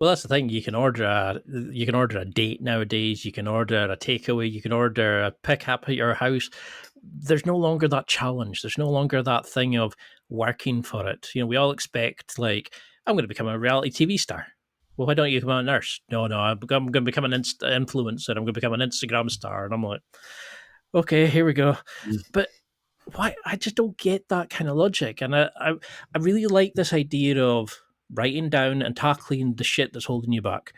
Well, that's the thing. You can order a date nowadays. You can order a takeaway. You can order a pickup at your house. There's no longer that challenge. There's no longer that thing of working for it. We all expect, like, I'm going to become a reality TV star. Well, why don't you become a nurse? No, no, I'm going to become an influencer. I'm going to become an Instagram star. And I'm like, okay, here we go. Mm. But why? I just don't get that kind of logic. And I really like this idea of writing down and tackling the shit that's holding you back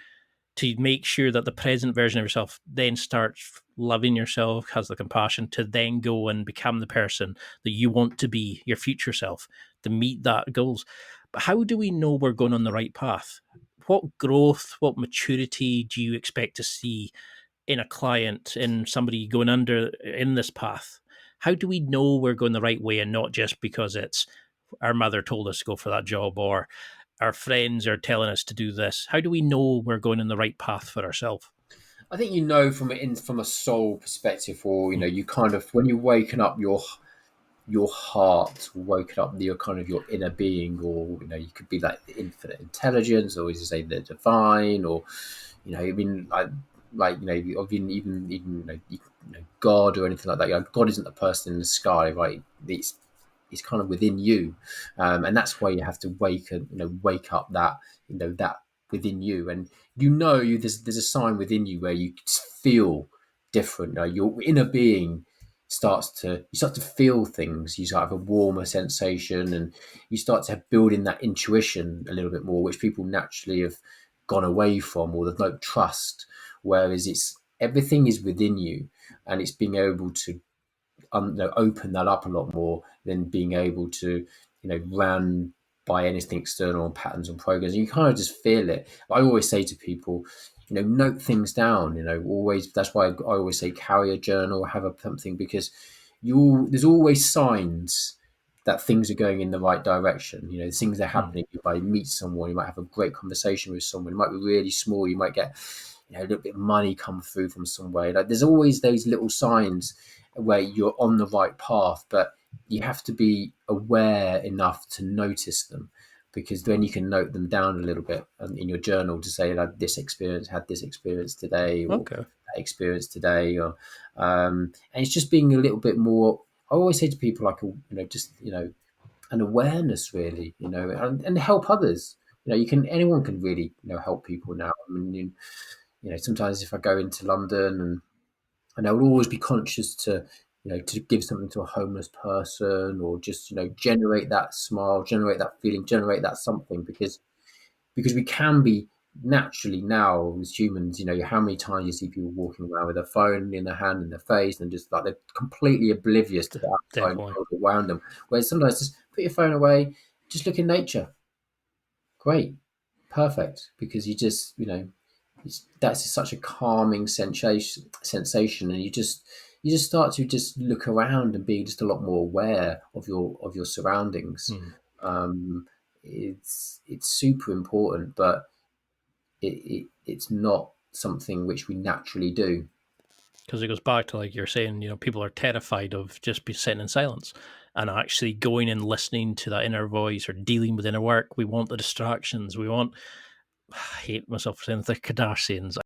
to make sure that the present version of yourself then starts loving yourself, has the compassion to then go and become the person that you want to be, your future self, to meet that goals. But how do we know we're going on the right path? What growth, what maturity do you expect to see in a client, in somebody going under in this path? How do we know we're going the right way and not just because it's our mother told us to go for that job or our friends are telling us to do this? How do we know we're going in the right path for ourselves? I think from a soul perspective, or Mm. you kind of when you're waking up your heart, waking up your kind of your inner being, or you could be like the infinite intelligence, or as you say the divine, or even like even God or anything like that. God isn't a person in the sky, right? It's kind of within you, and that's why you have to wake up that that within you, and there's a sign within you where you feel different. Your inner being you start to feel things. You start to have a warmer sensation, and you start to build in that intuition a little bit more, which people naturally have gone away from, or they've not trust. Whereas it's everything is within you, and it's being able to open that up a lot more than being able to run by anything external and patterns and programs. You kind of just feel it. I always say to people, note things down. Always. That's why I always say carry a journal, have something, because there's always signs that things are going in the right direction. Things are Mm. happening. You might meet someone, you might have a great conversation with someone. It might be really small. You might get a little bit of money come through from somewhere. Like there's always those little signs where you're on the right path, but you have to be aware enough to notice them, because then you can note them down a little bit in your journal to say, like, had this experience today, or Okay. that experience today, or and it's just being a little bit more. I always say to people, like, just an awareness, really, and help others. Anyone can really help people now. I mean, sometimes if I go into London, and I would always be conscious to to give something to a homeless person, or just generate that smile, generate that feeling, generate that something, because we can be naturally now as humans. How many times you see people walking around with their phone in their hand, in their face, and just like they're completely oblivious to the outside Definitely. world around them. Whereas sometimes just put your phone away, just look in nature. Great, perfect, because you just that's such a calming sensation, and you just start to just look around and be just a lot more aware of your surroundings. Mm. um it's super important, but it's not something which we naturally do. Because it goes back to, like you're saying, people are terrified of just be sitting in silence and actually going and listening to that inner voice or dealing with inner work. We want the distractions. We want, I hate myself for saying the Kardashians.